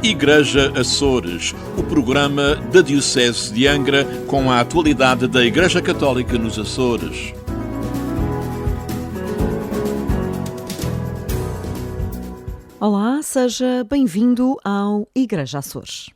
Igreja Açores, o programa da Diocese de Angra com a atualidade da Igreja Católica nos Açores. Olá, seja bem-vindo ao Igreja Açores.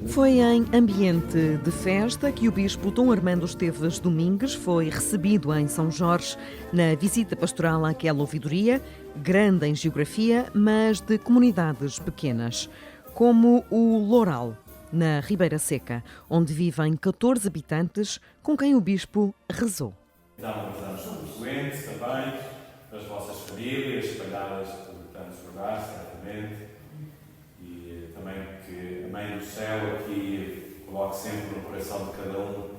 Foi em ambiente de festa que o Bispo Dom Armando Esteves Domingues foi recebido em São Jorge na visita pastoral àquela ouvidoria, grande em geografia, mas de comunidades pequenas, como o Loural, na Ribeira Seca, onde vivem 14 habitantes com quem o Bispo rezou. Então, rezamos pelos doentes também, pelas vossas famílias, espalhadas por tantos lugares, certamente. Também que a Mãe do Céu aqui coloque sempre no coração de cada um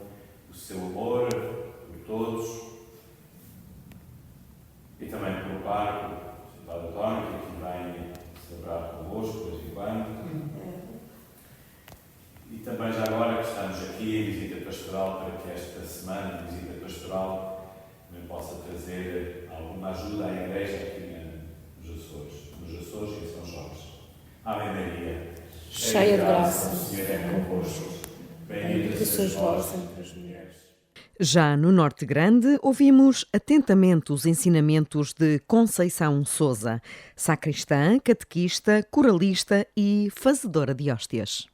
o seu amor por todos. E também pelo Padre António, que aqui vem celebrar convosco de vez em quando. E também já agora que estamos aqui em visita pastoral, para que esta semana de visita pastoral também possa trazer alguma ajuda à Igreja aqui nos Açores e em São Jorge. Ave Maria, cheia de graça, o Senhor é convosco. Bendita sois vós entre as mulheres. Já no Norte Grande, ouvimos atentamente os ensinamentos de Conceição Sousa, sacristã, catequista, coralista e fazedora de hóstias.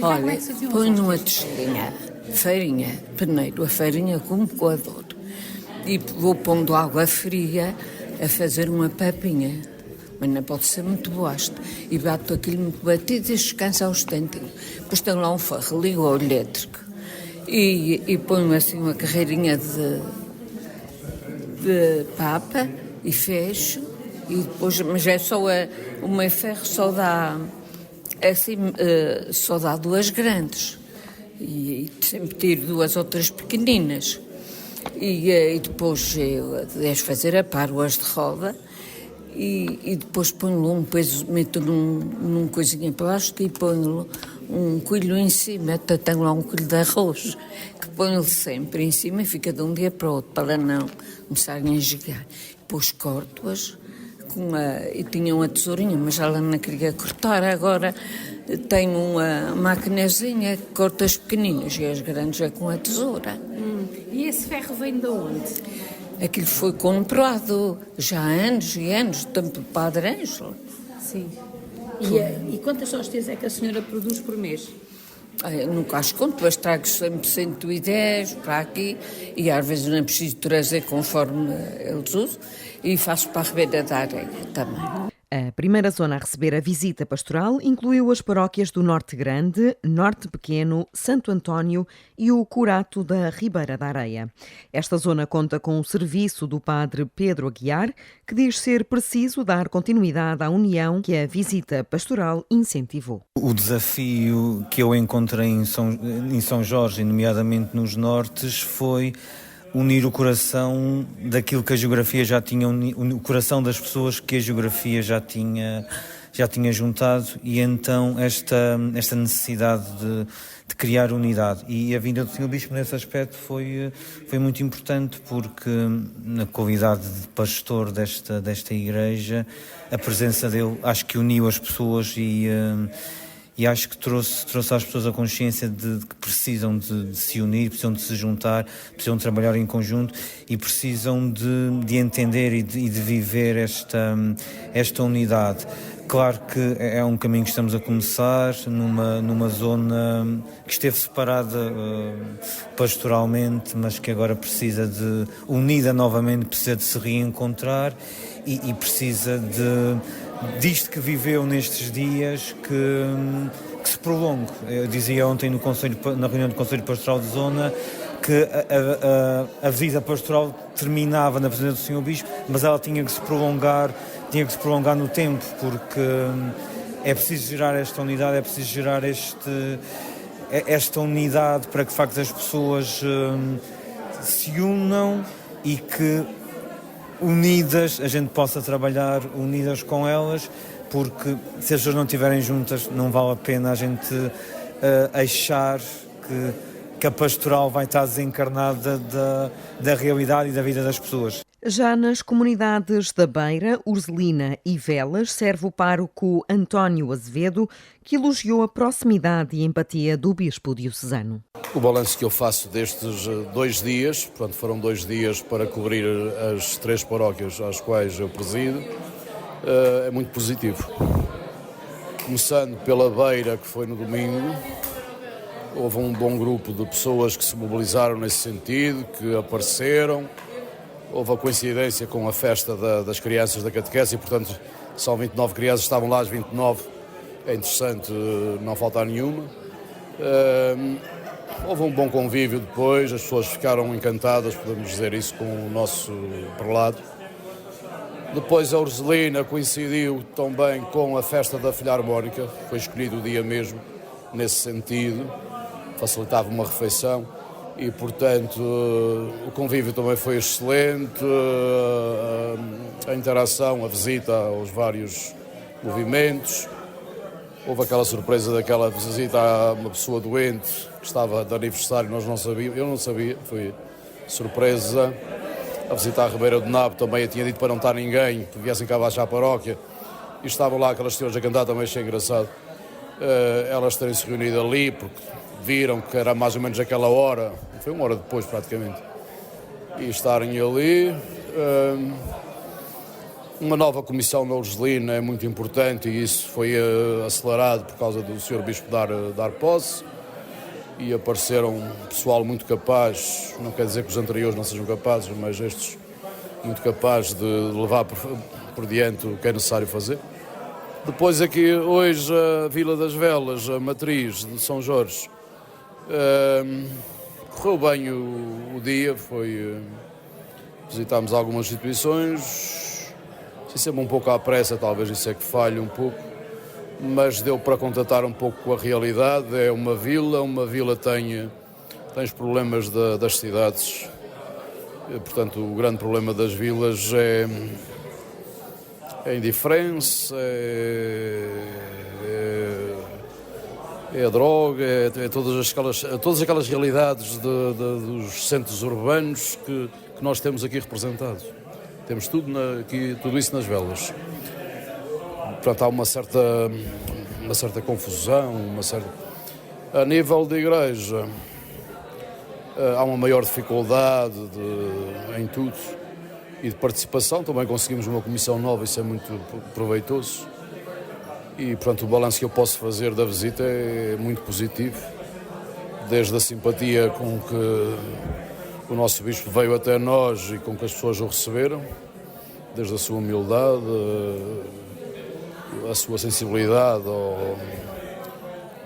Olha, ponho uma testemunha, farinha, peneiro, a farinha como coador, e vou pondo água fria a fazer uma papinha. Mas não pode ser muito bosta. E bato aquilo muito batido e descansa aos tantinhos. Depois tenho lá um ferro, ligo ao elétrico. E ponho assim uma carreirinha de papa e fecho. E depois, mas é só o meio ferro só dá assim, só dá duas grandes. E sempre tiro duas ou três pequeninas. E depois eu deixo fazer a pároas de roda. E depois ponho-lhe um peso, meto num coisinha plástico e ponho-lhe um coelho em cima. Até tenho lá um coelho de arroz, que ponho-lhe sempre em cima e fica de um dia para o outro, para não começarem a gigar. Depois corto-as, e tinha uma tesourinha, mas ela não queria cortar. Agora tenho uma maquinazinha que corta as pequeninas e as grandes é com a tesoura. E esse ferro vem de onde? Aquilo foi comprado já há anos e anos, do tempo do Padre Ângelo. Sim. E quantas hóstias é que a senhora produz por mês? Eu nunca as conto, mas trago sempre 110 para aqui e às vezes não preciso trazer conforme eles usam e faço para a Ribeira da Areia também. A primeira zona a receber a visita pastoral incluiu as paróquias do Norte Grande, Norte Pequeno, Santo António e o Curato da Ribeira da Areia. Esta zona conta com o serviço do Padre Pedro Aguiar, que diz ser preciso dar continuidade à união que a visita pastoral incentivou. O desafio que eu encontrei em São Jorge, nomeadamente nos Nortes, foi unir o coração daquilo que a geografia já tinha, o coração das pessoas que a geografia já tinha juntado, e então esta necessidade de criar unidade. E a vinda do Sr. Bispo nesse aspecto foi muito importante, porque na qualidade de pastor desta igreja, a presença dele acho que uniu as pessoas e acho que trouxe às pessoas a consciência de que precisam de se unir, precisam de se juntar, precisam de trabalhar em conjunto e precisam de entender e de viver esta unidade. Claro que é um caminho que estamos a começar numa zona que esteve separada pastoralmente, mas que agora precisa de, unida novamente, precisa de se reencontrar e precisa disto que viveu nestes dias que se prolongue. Eu dizia ontem na reunião do Conselho Pastoral de Zona que a visita pastoral terminava na presença do Sr. Bispo, mas ela tinha que se prolongar no tempo, porque é preciso gerar esta unidade, é preciso gerar esta unidade para que de facto as pessoas se unam e que unidas, a gente possa trabalhar unidas com elas, porque se as pessoas não estiverem juntas não vale a pena a gente achar que a pastoral vai estar desencarnada da realidade e da vida das pessoas. Já nas comunidades da Beira, Urzelina e Velas, serve o pároco António Azevedo, que elogiou a proximidade e empatia do bispo diocesano. O balanço que eu faço destes 2 dias, portanto foram 2 dias para cobrir as 3 paróquias às quais eu presido, é muito positivo. Começando pela Beira, que foi no domingo, houve um bom grupo de pessoas que se mobilizaram nesse sentido, que apareceram. Houve a coincidência com a festa das crianças da catequese e, portanto, são 29 crianças, estavam lá as 29. É interessante não faltar nenhuma. Houve um bom convívio depois, as pessoas ficaram encantadas, podemos dizer isso, com o nosso prelado. Depois a Urzelina coincidiu também com a festa da Filharmónica, foi escolhido o dia mesmo nesse sentido, facilitava uma refeição. E, portanto, o convívio também foi excelente, a interação, a visita aos vários movimentos. Houve aquela surpresa daquela visita a uma pessoa doente que estava de aniversário, nós não sabíamos, eu não sabia, foi surpresa. A visita à Ribeira do Nabo também eu tinha dito para não estar ninguém, que viessem cá abaixo à paróquia. E estavam lá aquelas senhoras a cantar, também achei engraçado. Elas terem-se reunido ali, porque viram que era mais ou menos aquela hora, foi 1 hora depois praticamente, e estarem ali. Uma nova comissão na Urzelina é muito importante e isso foi acelerado por causa do Sr. Bispo dar posse, e apareceram pessoal muito capaz, não quer dizer que os anteriores não sejam capazes, mas estes muito capazes de levar por diante o que é necessário fazer. Depois aqui hoje a Vila das Velas, a matriz de São Jorge, correu bem o dia, visitámos algumas instituições, sempre um pouco à pressa, talvez isso é que falhe um pouco, mas deu para contatar um pouco com a realidade. É uma vila tem os problemas das cidades, portanto o grande problema das vilas é a indiferença, é a droga, é todas aquelas realidades dos centros urbanos que nós temos aqui representados. Temos tudo isso nas Velas. Portanto, há uma certa confusão, A nível de igreja, há uma maior dificuldade em tudo e de participação. Também conseguimos uma comissão nova, isso é muito proveitoso. E, portanto, o balanço que eu posso fazer da visita é muito positivo, desde a simpatia com que o nosso bispo veio até nós e com que as pessoas o receberam, desde a sua humildade, a sua sensibilidade,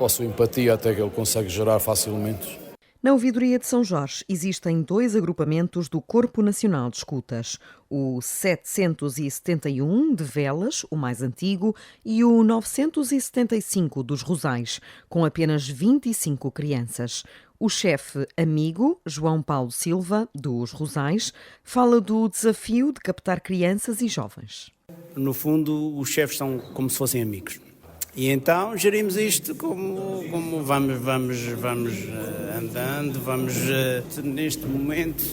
a sua empatia, até que ele consegue gerar facilmente. Na ouvidoria de São Jorge existem 2 agrupamentos do Corpo Nacional de Escutas, o 771 de Velas, o mais antigo, e o 975 dos Rosais, com apenas 25 crianças. O chefe amigo, João Paulo Silva, dos Rosais, fala do desafio de captar crianças e jovens. No fundo, os chefes são como se fossem amigos. E então gerimos isto como vamos andando, neste momento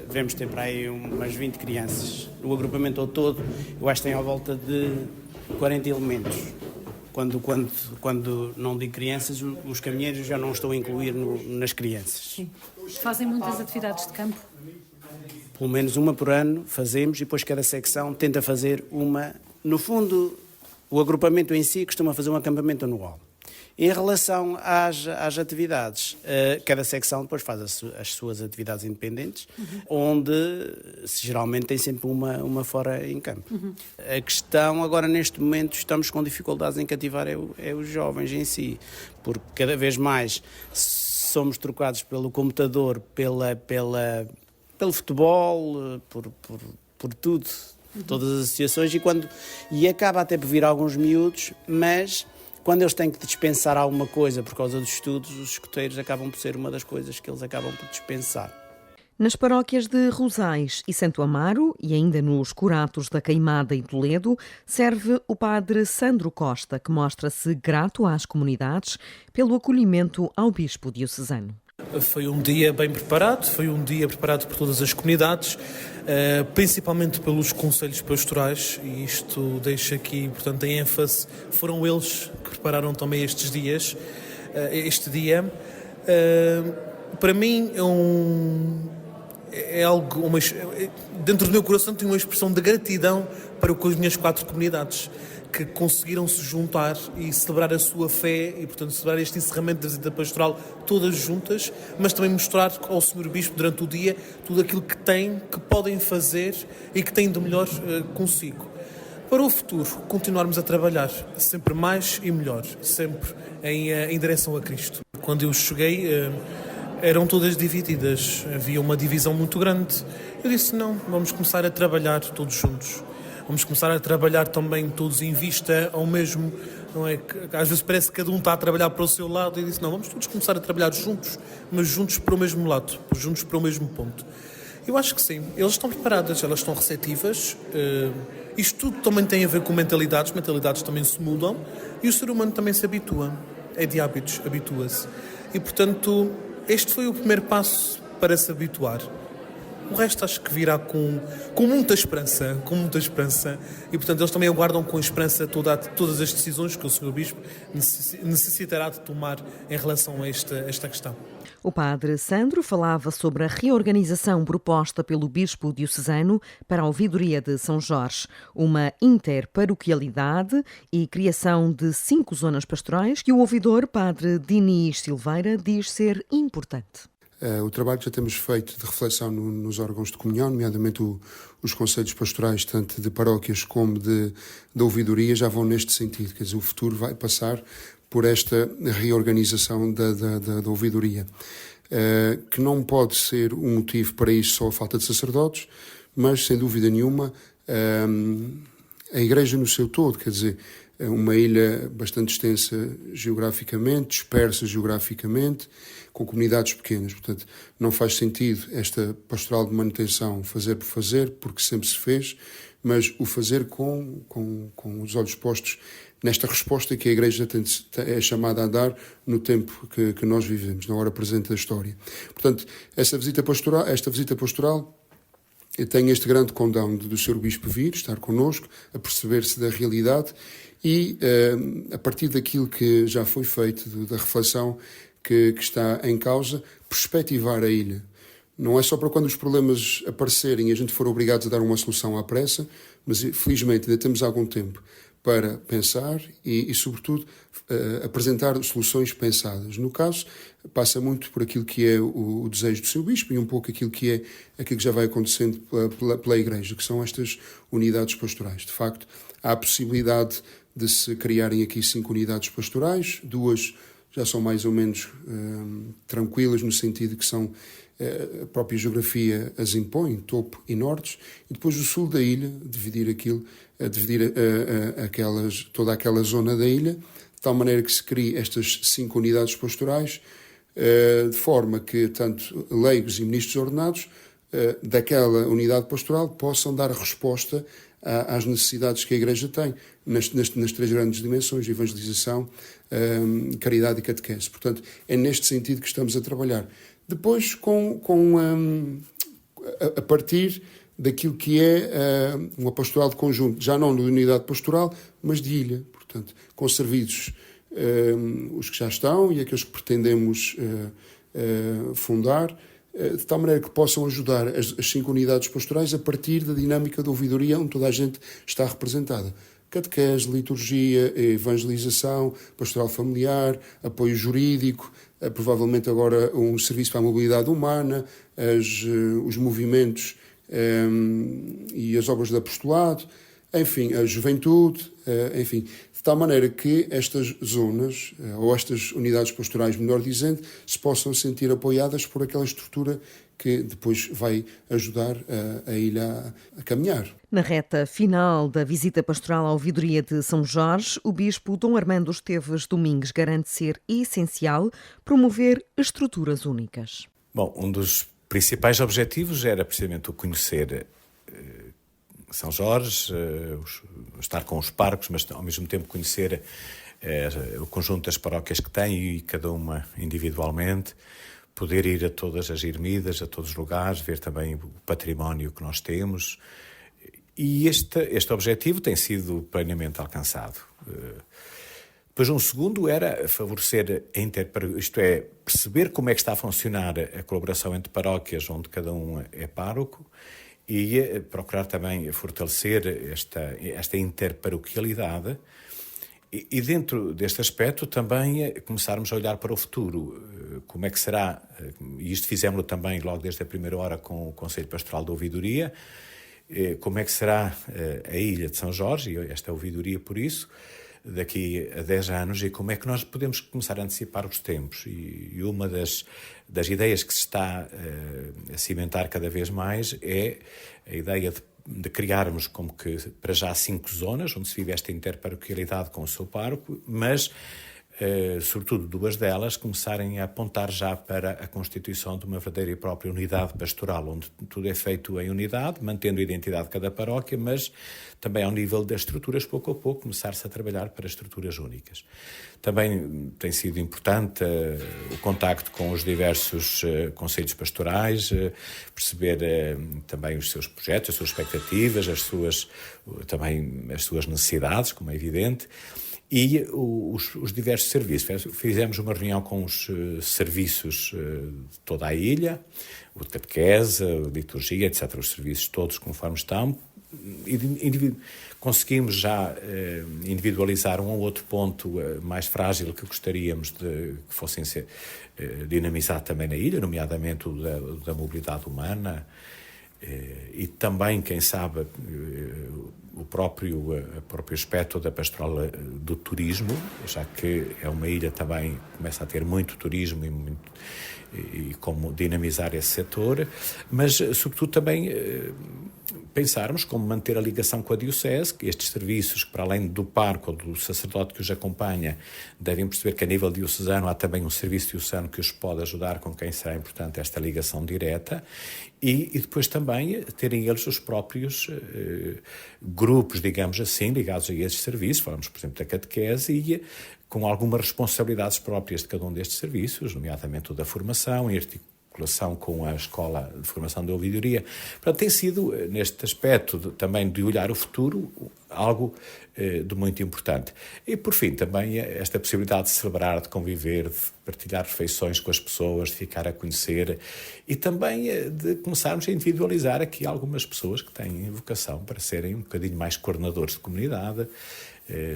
devemos ter para aí umas 20 crianças. O agrupamento ao todo, eu acho que tem à volta de 40 elementos. Quando não digo crianças, os caminheiros já não estou a incluir nas crianças. Sim. Fazem muitas atividades de campo? Pelo menos uma por ano fazemos, e depois cada secção tenta fazer uma. No fundo, o agrupamento em si costuma fazer um acampamento anual. Em relação às atividades, cada secção depois faz as suas atividades independentes, onde geralmente tem sempre uma fora em campo. A questão agora, neste momento, estamos com dificuldades em cativar os jovens em si, porque cada vez mais somos trocados pelo computador, pelo futebol, por tudo. Todas as associações, e acaba até por vir alguns miúdos, mas quando eles têm que dispensar alguma coisa por causa dos estudos, os escuteiros acabam por ser uma das coisas que eles acabam por dispensar. Nas paróquias de Rosais e Santo Amaro e ainda nos Curatos da Queimada em Toledo, serve o padre Sandro Costa, que mostra-se grato às comunidades pelo acolhimento ao bispo diocesano. Foi um dia bem preparado, foi um dia preparado por todas as comunidades, principalmente pelos conselhos pastorais, e isto deixa aqui, portanto, em ênfase, foram eles que prepararam também este dia. Para mim é algo, dentro do meu coração tem uma expressão de gratidão para com as minhas 4 comunidades que conseguiram se juntar e celebrar a sua fé e, portanto, celebrar este encerramento da visita pastoral todas juntas, mas também mostrar ao Sr. Bispo durante o dia tudo aquilo que podem fazer e que têm de melhor consigo. Para o futuro, continuarmos a trabalhar sempre mais e melhor, sempre em direção a Cristo. Quando eu cheguei, eram todas divididas, havia uma divisão muito grande. Eu disse, não, vamos começar a trabalhar todos juntos. Vamos começar a trabalhar também todos em vista ao mesmo, não é? Às vezes parece que cada um está a trabalhar para o seu lado, e disse, não, vamos todos começar a trabalhar juntos, mas juntos para o mesmo lado, juntos para o mesmo ponto. Eu acho que sim, eles estão preparados, elas estão receptivas, isto tudo também tem a ver com mentalidades também se mudam, e o ser humano também se habitua, é de hábitos, habitua-se. E, portanto, este foi o primeiro passo para se habituar. O resto acho que virá com muita esperança, e, portanto, eles também aguardam com esperança todas as decisões que o Sr. Bispo necessitará de tomar em relação a esta questão. O padre Sandro falava sobre a reorganização proposta pelo bispo diocesano para a ouvidoria de São Jorge, uma interparoquialidade e criação de 5 zonas pastorais que o ouvidor, padre Diniz Silveira, diz ser importante. O trabalho que já temos feito de reflexão nos órgãos de comunhão, nomeadamente os conselhos pastorais, tanto de paróquias como de ouvidoria, já vão neste sentido. Quer dizer, o futuro vai passar por esta reorganização da ouvidoria, que não pode ser um motivo para isso só a falta de sacerdotes, mas, sem dúvida nenhuma, a Igreja no seu todo, quer dizer, uma ilha bastante extensa geograficamente, dispersa geograficamente, com comunidades pequenas. Portanto, não faz sentido esta pastoral de manutenção fazer por fazer, porque sempre se fez, mas o fazer com os olhos postos nesta resposta que a Igreja é chamada a dar no tempo que nós vivemos, na hora presente da história. Portanto, esta visita pastoral tem este grande condão do Sr. Bispo vir, estar connosco, a perceber-se da realidade e, a partir daquilo que já foi feito, da reflexão que está em causa, perspectivar a ilha. Não é só para quando os problemas aparecerem e a gente for obrigados a dar uma solução à pressa, mas felizmente ainda temos algum tempo para pensar e sobretudo, apresentar soluções pensadas. No caso, passa muito por aquilo que é o desejo do Sr. Bispo e um pouco aquilo que já vai acontecendo pela Igreja, que são estas unidades pastorais. De facto, há a possibilidade de se criarem aqui 5 unidades pastorais, 2 já são mais ou menos tranquilas, no sentido que são a própria geografia as impõe, topo e nortes, e depois o sul da ilha, dividir toda aquela zona da ilha, de tal maneira que se crie estas 5 unidades pastorais, de forma que tanto leigos e ministros ordenados daquela unidade pastoral possam dar resposta às necessidades que a Igreja tem, nas 3 grandes dimensões, evangelização, caridade e catequese. Portanto, é neste sentido que estamos a trabalhar. Depois, a partir daquilo que é uma pastoral de conjunto, já não de unidade pastoral, mas de ilha. Portanto, com serviços, os que já estão e aqueles que pretendemos fundar, de tal maneira que possam ajudar as 5 unidades pastorais a partir da dinâmica da ouvidoria onde toda a gente está representada. Catequese, liturgia, evangelização, pastoral familiar, apoio jurídico, provavelmente agora um serviço para a mobilidade humana, os movimentos e as obras de apostolado, enfim, a juventude, enfim, de tal maneira que estas zonas, ou estas unidades pastorais, melhor dizendo, se possam sentir apoiadas por aquela estrutura que depois vai ajudar a ilha a caminhar. Na reta final da visita pastoral à ouvidoria de São Jorge, o bispo Dom Armando Esteves Domingues garante ser essencial promover estruturas únicas. Bom, um dos principais objetivos era precisamente o conhecer São Jorge, estar com os parcos, mas ao mesmo tempo conhecer o conjunto das paróquias que tem e cada uma individualmente, poder ir a todas as ermidas, a todos os lugares, ver também o património que nós temos. E este objetivo tem sido plenamente alcançado. Depois um segundo era favorecer isto é, perceber como é que está a funcionar a colaboração entre paróquias onde cada um é pároco e procurar também fortalecer esta interparoquialidade e dentro deste aspecto também começarmos a olhar para o futuro. Como é que será, e isto fizemos-lo também logo desde a primeira hora com o Conselho Pastoral da Ouvidoria, como é que será a Ilha de São Jorge, e esta ouvidoria por isso, daqui a 10 anos, e como é que nós podemos começar a antecipar os tempos. E uma das ideias que se está a cimentar cada vez mais é a ideia de criarmos como que, para já, 5 zonas, onde se vive esta interparoquialidade com o seu pároco, mas sobretudo 2 delas começarem a apontar já para a constituição de uma verdadeira e própria unidade pastoral, onde tudo é feito em unidade, mantendo a identidade de cada paróquia, mas também ao nível das estruturas, pouco a pouco, começar-se a trabalhar para estruturas únicas. Também tem sido importante o contacto com os diversos conselhos pastorais, perceber também os seus projetos, as suas expectativas, também as suas necessidades, como é evidente, e os diversos serviços. Fizemos uma reunião com os serviços de toda a ilha, o de catequese, a liturgia, etc., os serviços todos conforme estão, e conseguimos já individualizar um ou outro ponto mais frágil que gostaríamos que fossem ser dinamizados também na ilha, nomeadamente o da mobilidade humana, e também, quem sabe, o próprio aspecto da pastoral do turismo, já que é uma ilha também que começa a ter muito turismo e como dinamizar esse setor, mas sobretudo também pensarmos como manter a ligação com a Diocese, que estes serviços, que para além do parco ou do sacerdote que os acompanha, devem perceber que a nível diocesano há também um serviço diocesano que os pode ajudar, com quem será importante esta ligação direta, e depois também terem eles os próprios grupos, digamos assim, ligados a estes serviços. Falamos, por exemplo, da catequese e com algumas responsabilidades próprias de cada um destes serviços, nomeadamente o da formação, em articulação com a Escola de Formação da Ouvidoria. Portanto, tem sido, neste aspecto também de olhar o futuro, algo de muito importante. E, por fim, também esta possibilidade de celebrar, de conviver, de partilhar refeições com as pessoas, de ficar a conhecer e também de começarmos a individualizar aqui algumas pessoas que têm vocação para serem um bocadinho mais coordenadores de comunidade.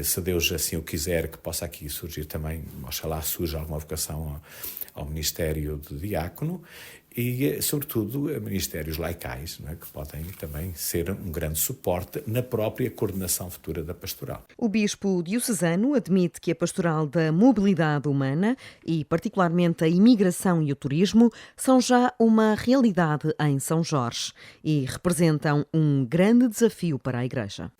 Se Deus assim o quiser, que possa aqui surgir também, oxalá surja alguma vocação ao Ministério de Diácono e, sobretudo, a ministérios laicais, não é? Que podem também ser um grande suporte na própria coordenação futura da pastoral. O bispo diocesano admite que a pastoral da mobilidade humana e, particularmente, a imigração e o turismo são já uma realidade em São Jorge e representam um grande desafio para a Igreja.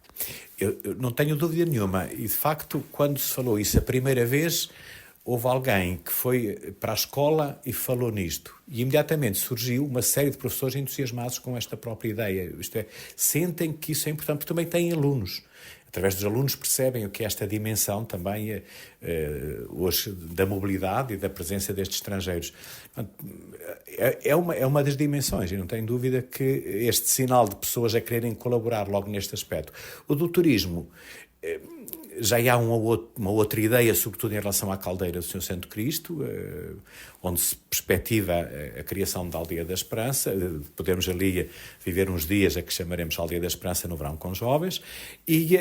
Eu não tenho dúvida nenhuma. E, de facto, quando se falou isso a primeira vez, houve alguém que foi para a escola e falou nisto. E imediatamente surgiu uma série de professores entusiasmados com esta própria ideia. Isto é, sentem que isso é importante, porque também têm alunos. Através dos alunos percebem o que é esta dimensão também hoje da mobilidade e da presença destes estrangeiros. É uma das dimensões, e não tenho dúvida que este sinal de pessoas a quererem colaborar logo neste aspecto. O do turismo, já há uma outra ideia, sobretudo em relação à caldeira do Senhor Santo Cristo, onde se perspectiva a criação da Aldeia da Esperança. Podemos ali viver uns dias a que chamaremos Aldeia da Esperança no verão com jovens, e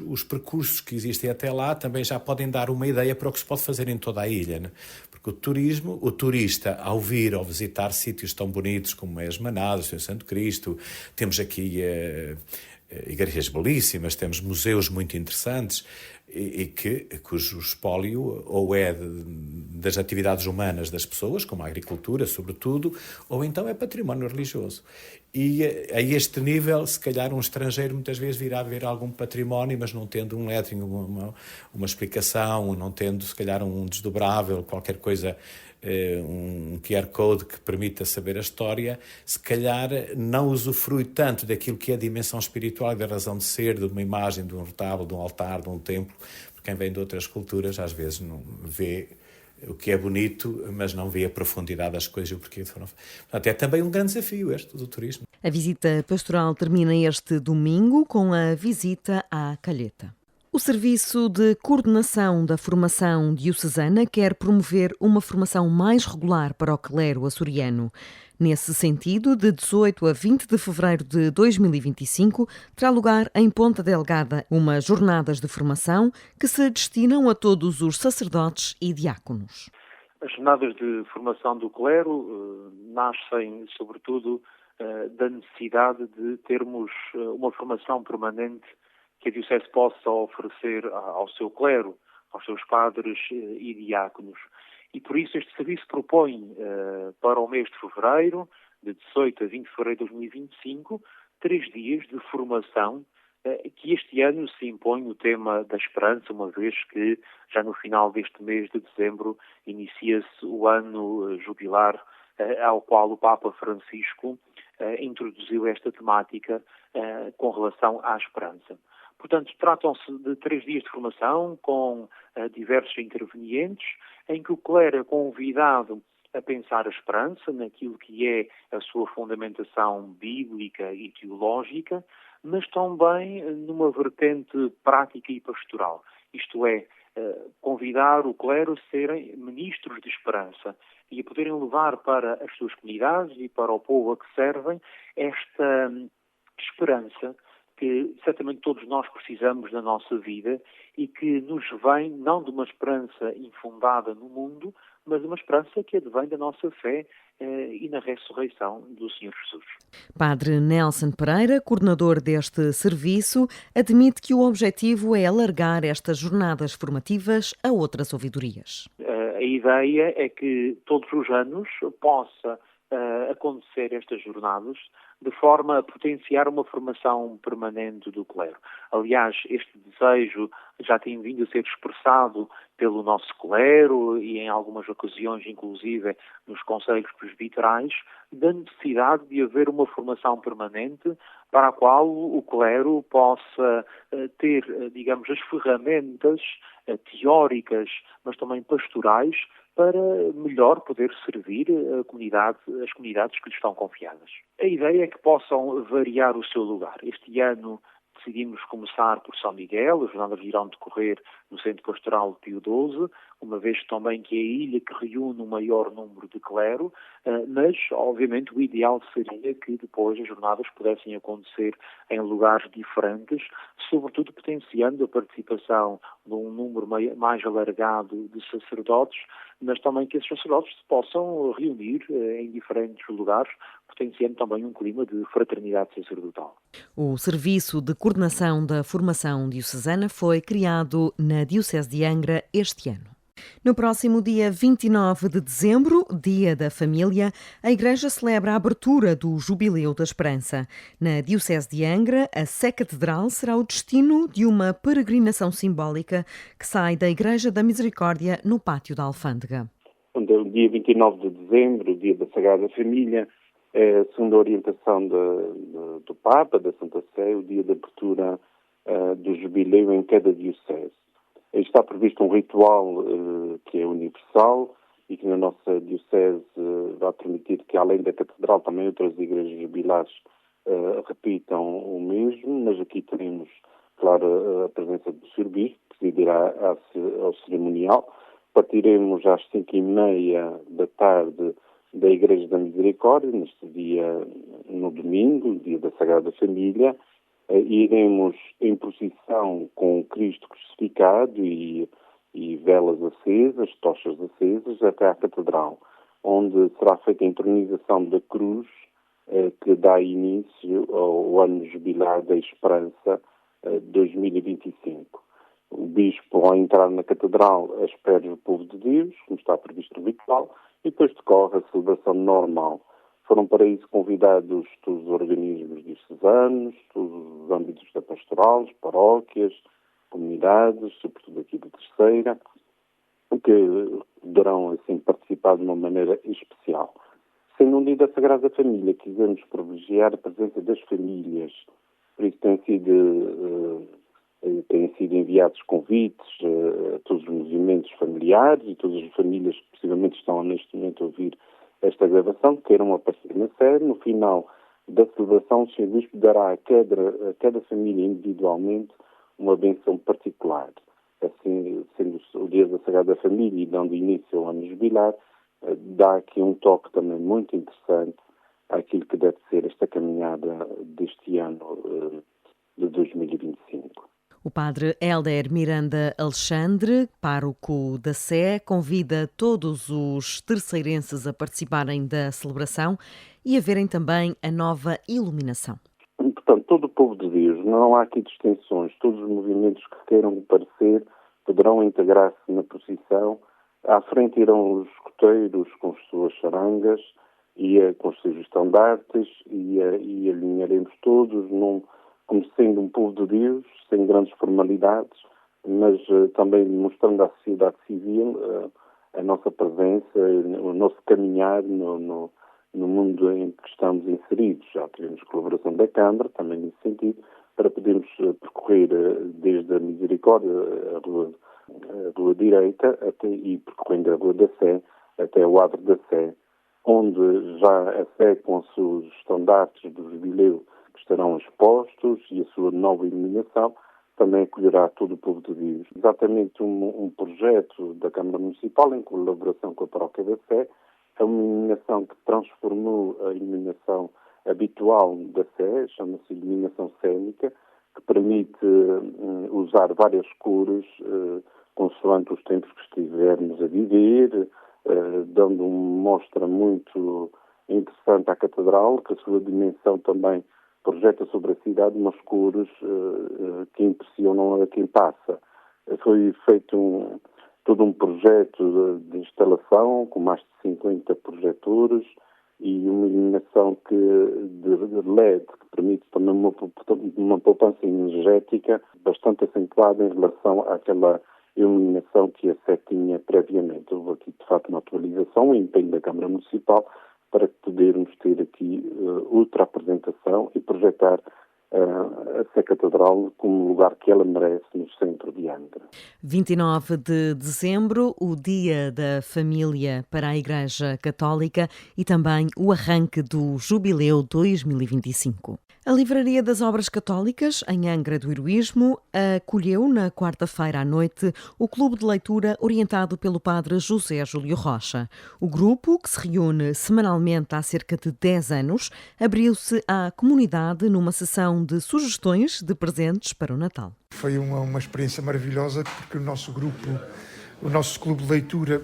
os percursos que existem até lá também já podem dar uma ideia para o que se pode fazer em toda a ilha, né? Porque o turista, ao vir ou visitar sítios tão bonitos como é as Manadas, o Senhor Santo Cristo, temos aqui igrejas belíssimas, temos museus muito interessantes e cujo espólio ou é das atividades humanas das pessoas, como a agricultura, sobretudo, ou então é património religioso. E a este nível, se calhar um estrangeiro muitas vezes virá ver algum património, mas não tendo um lettering, uma explicação, não tendo se calhar um desdobrável, qualquer coisa, um QR Code que permita saber a história, se calhar não usufrui tanto daquilo que é a dimensão espiritual e da razão de ser, de uma imagem, de um retábulo, de um altar, de um templo, porque quem vem de outras culturas às vezes não vê o que é bonito, mas não vê a profundidade das coisas e o porquê foram. Portanto, é também um grande desafio este do turismo. A visita pastoral termina este domingo com a visita à Calheta. O Serviço de Coordenação da Formação Diocesana quer promover uma formação mais regular para o clero açoriano. Nesse sentido, de 18 a 20 de fevereiro de 2025, terá lugar em Ponta Delgada umas jornadas de formação que se destinam a todos os sacerdotes e diáconos. As jornadas de formação do clero nascem, sobretudo, da necessidade de termos uma formação permanente que a Diocese possa oferecer ao seu clero, aos seus padres e diáconos. E por isso este serviço propõe para o mês de fevereiro, de 18 a 20 de fevereiro de 2025, 3 dias de formação que este ano se impõe o tema da esperança, uma vez que já no final deste mês de dezembro inicia-se o ano jubilar ao qual o Papa Francisco introduziu esta temática com relação à esperança. Portanto, tratam-se de 3 dias de formação com diversos intervenientes, em que o clero é convidado a pensar a esperança naquilo que é a sua fundamentação bíblica e teológica, mas também numa vertente prática e pastoral. Isto é, convidar o clero a serem ministros de esperança e a poderem levar para as suas comunidades e para o povo a que servem esta esperança que certamente todos nós precisamos na nossa vida e que nos vem não de uma esperança infundada no mundo, mas de uma esperança que advém da nossa fé e na ressurreição do Senhor Jesus. Padre Nelson Pereira, coordenador deste serviço, admite que o objetivo é alargar estas jornadas formativas a outras ouvidorias. A ideia é que todos os anos possa acontecer estas jornadas de forma a potenciar uma formação permanente do clero. Aliás, este desejo já tem vindo a ser expressado pelo nosso clero e em algumas ocasiões, inclusive, nos conselhos presbiterais, da necessidade de haver uma formação permanente para a qual o clero possa ter, digamos, as ferramentas teóricas, mas também pastorais, para melhor poder servir as comunidades que lhes estão confiadas. A ideia é que possam variar o seu lugar. Este ano decidimos começar por São Miguel, as jornadas irão decorrer no Centro Pastoral de Pio XII, uma vez também que é a ilha que reúne o maior número de clero, mas, obviamente, o ideal seria que depois as jornadas pudessem acontecer em lugares diferentes, sobretudo potenciando a participação de um número mais alargado de sacerdotes, mas também que esses sacerdotes se possam reunir em diferentes lugares, potenciando também um clima de fraternidade sacerdotal. O Serviço de Coordenação da Formação Diocesana foi criado na Diocese de Angra este ano. No próximo dia 29 de dezembro, Dia da Família, a Igreja celebra a abertura do Jubileu da Esperança. Na Diocese de Angra, a Sé Catedral será o destino de uma peregrinação simbólica que sai da Igreja da Misericórdia no Pátio da Alfândega. O dia 29 de dezembro, o Dia da Sagrada Família, segundo a orientação do Papa, da Santa Sé, o dia de abertura do Jubileu em cada Diocese. Está previsto um ritual que é universal e que na nossa Diocese vai permitir que, além da Catedral, também outras igrejas jubilares repitam o mesmo, mas aqui teremos, claro, a presença do Sr. Bispo, que presidirá ao cerimonial. Partiremos às 5h30 da tarde da Igreja da Misericórdia, neste dia, no domingo, dia da Sagrada Família, iremos em procissão com o Cristo crucificado e velas acesas, tochas acesas, até à Catedral, onde será feita a entronização da cruz que dá início ao ano jubilar da Esperança 2025. O Bispo, ao entrar na Catedral, asperge o povo de Deus, como está previsto no ritual, e depois decorre a celebração normal Foram para isso convidados todos os organismos diocesanos, todos os âmbitos da pastoral, paróquias, comunidades, sobretudo aqui da Terceira, que poderão assim participar de uma maneira especial. Sendo um dia da Sagrada Família, quisemos privilegiar a presença das famílias, por isso têm sido enviados convites a todos os movimentos familiares e todas as famílias que possivelmente estão neste momento a ouvir esta gravação, queiram aparecer na sede. No final da celebração, o Sr. Bispo dará a cada família individualmente uma bênção particular. Assim, sendo o dia da Sagrada Família e dando início ao ano jubilar, dá aqui um toque também muito interessante àquilo que deve ser esta caminhada deste ano de 2025. O padre Hélder Miranda Alexandre, pároco da Sé, convida todos os terceirenses a participarem da celebração e a verem também a nova iluminação. Portanto, todo o povo de Deus, não há aqui distinções, todos os movimentos que queiram aparecer poderão integrar-se na procissão. À frente irão os escoteiros com as suas charangas e com os seus estandartes e alinharemos todos como sendo um povo de Deus, sem grandes formalidades, mas também mostrando à sociedade civil a nossa presença, o nosso caminhar no mundo em que estamos inseridos. Já tivemos colaboração da Câmara, também nesse sentido, para podermos percorrer desde a Misericórdia, a Rua Direita, e percorrendo a Rua da Sé, até o Adro da Sé, onde já a Sé, com os seus estandartes do jubileu, que estarão expostos, e a sua nova iluminação, também acolherá todo o povo de Deus. Exatamente um projeto da Câmara Municipal, em colaboração com a Paróquia da Sé, é uma iluminação que transformou a iluminação habitual da Sé, chama-se iluminação cênica, que permite usar várias cores, consoante os tempos que estivermos a viver, dando uma mostra muito interessante à Catedral, que a sua dimensão também projeta sobre a cidade umas cores que impressionam a quem passa. Foi feito todo um projeto de instalação com mais de 50 projetores e uma iluminação de LED que permite também uma poupança energética bastante acentuada em relação àquela iluminação que a Sé tinha previamente. Houve aqui, de facto, uma atualização, um empenho da Câmara Municipal para podermos ter aqui outra apresentação e projetar a Sé Catedral como lugar que ela merece no centro de Angra. 29 de dezembro, o Dia da Família para a Igreja Católica e também o arranque do Jubileu 2025. A Livraria das Obras Católicas, em Angra do Heroísmo, acolheu na quarta-feira à noite o clube de leitura orientado pelo padre José Júlio Rocha. O grupo, que se reúne semanalmente há cerca de 10 anos, abriu-se à comunidade numa sessão de sugestões de presentes para o Natal. Foi uma experiência maravilhosa porque o nosso clube de leitura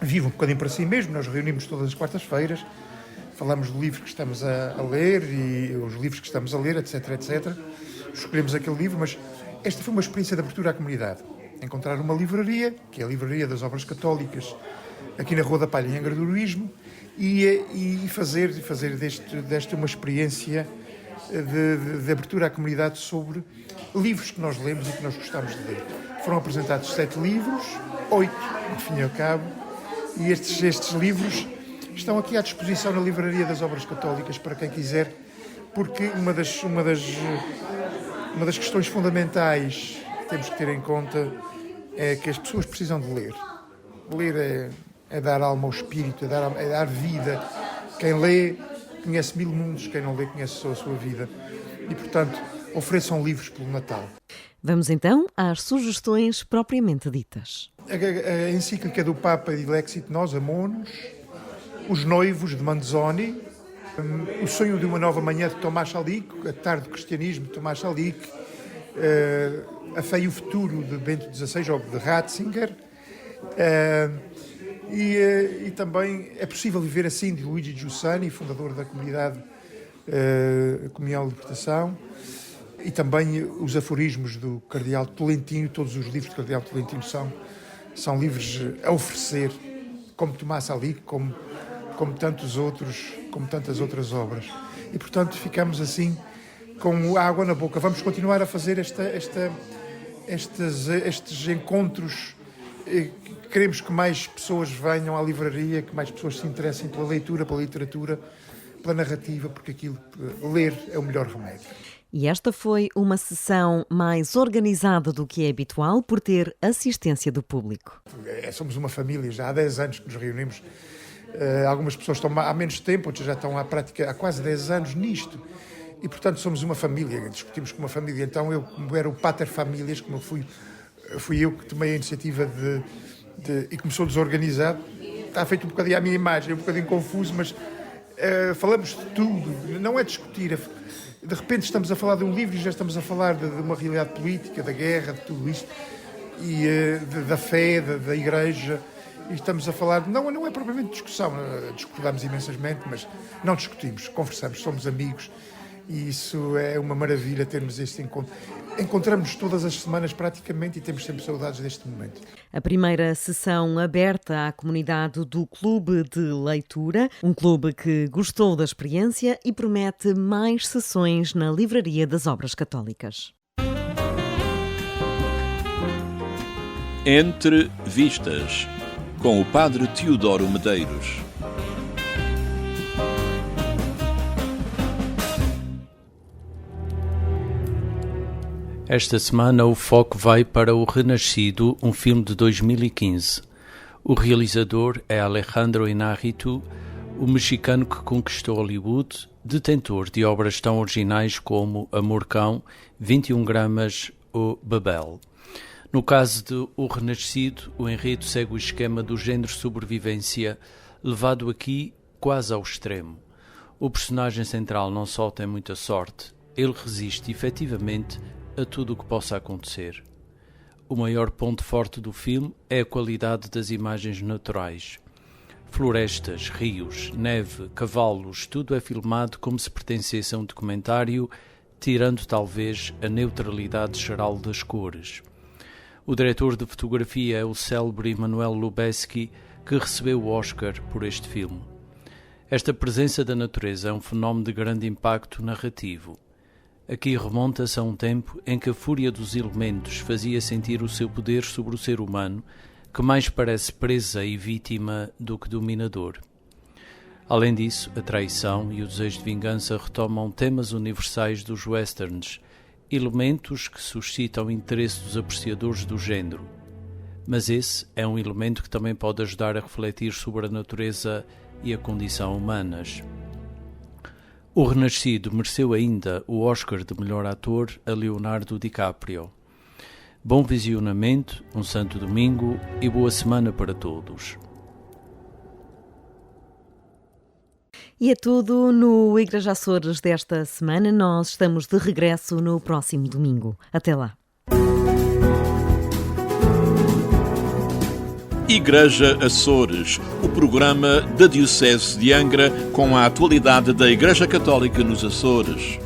vive um bocadinho para si mesmo. Nós reunimos todas as quartas-feiras, falamos do livro que estamos a ler e os livros que estamos a ler, etc, etc. Escolhemos aquele livro, mas esta foi uma experiência de abertura à comunidade. Encontrar uma livraria, que é a Livraria das Obras Católicas, aqui na Rua da Palha, em Angra do Heroísmo, e fazer desta uma experiência de abertura à comunidade sobre livros que nós lemos e que nós gostamos de ler. Foram apresentados 7 livros, 8, de fim e ao cabo, e estes livros estão aqui à disposição na Livraria das Obras Católicas para quem quiser, porque uma das questões fundamentais que temos que ter em conta é que as pessoas precisam de ler. Ler é dar alma ao espírito, é dar vida. Quem lê conhece 1000 mundos, quem não lê conhece só a sua vida. E, portanto, ofereçam livros pelo Natal. Vamos então às sugestões propriamente ditas. A encíclica do Papa Dilexit Nos Amonos, Os Noivos, de Manzoni, O Sonho de uma Nova Manhã, de Tomás Salic, A Tarde do Cristianismo, de Tomás Salic, A Fé e o Futuro, de Bento XVI, ou de Ratzinger, e também É Possível Viver Assim, de Luigi Giussani, fundador da comunidade Comunhão de Libertação, e também os aforismos do Cardeal Tolentino. Todos os livros do Cardeal Tolentino são livros a oferecer, como Tomás Salic, como como tantas outras obras. E, portanto, ficamos assim com a água na boca. Vamos continuar a fazer estes encontros. Queremos que mais pessoas venham à livraria, que mais pessoas se interessem pela leitura, pela literatura, pela narrativa, porque ler é o melhor remédio. E esta foi uma sessão mais organizada do que é habitual, por ter assistência do público. Somos uma família, já há 10 anos que nos reunimos. Algumas pessoas estão há menos tempo, outras já estão há quase 10 anos nisto. E, portanto, somos uma família, discutimos como uma família. Então, eu, como era o pater familias, como fui eu que tomei a iniciativa e começou desorganizado. Está feito um bocadinho à minha imagem, um bocadinho confuso, mas falamos de tudo, não é discutir. De repente estamos a falar de um livro e já estamos a falar de uma realidade política, da guerra, de tudo isto, e da fé, da igreja. E estamos a falar, não é propriamente discussão, discordamos imensamente, mas não discutimos, conversamos, somos amigos. E isso é uma maravilha termos este encontro. Encontramos todas as semanas praticamente e temos sempre saudades deste momento. A primeira sessão aberta à comunidade do Clube de Leitura, um clube que gostou da experiência e promete mais sessões na Livraria das Obras Católicas. Entre Vistas, com o Padre Teodoro Medeiros. Esta semana o foco vai para O Renascido, um filme de 2015. O realizador é Alejandro Iñárritu, o mexicano que conquistou Hollywood, detentor de obras tão originais como Amor Cão, 21 gramas ou Babel. No caso de O Renascido, o enredo segue o esquema do género sobrevivência, levado aqui quase ao extremo. O personagem central não só tem muita sorte, ele resiste efetivamente a tudo o que possa acontecer. O maior ponto forte do filme é a qualidade das imagens naturais. Florestas, rios, neve, cavalos, tudo é filmado como se pertencesse a um documentário, tirando talvez a neutralidade geral das cores. O diretor de fotografia é o célebre Emmanuel Lubezki, que recebeu o Oscar por este filme. Esta presença da natureza é um fenómeno de grande impacto narrativo. Aqui remonta-se a um tempo em que a fúria dos elementos fazia sentir o seu poder sobre o ser humano, que mais parece presa e vítima do que dominador. Além disso, a traição e o desejo de vingança retomam temas universais dos westerns, elementos que suscitam o interesse dos apreciadores do género. Mas esse é um elemento que também pode ajudar a refletir sobre a natureza e a condição humanas. O Renascido mereceu ainda o Oscar de melhor ator a Leonardo DiCaprio. Bom visionamento, um santo domingo e boa semana para todos. E é tudo no Igreja Açores desta semana. Nós estamos de regresso no próximo domingo. Até lá. Igreja Açores, o programa da Diocese de Angra com a atualidade da Igreja Católica nos Açores.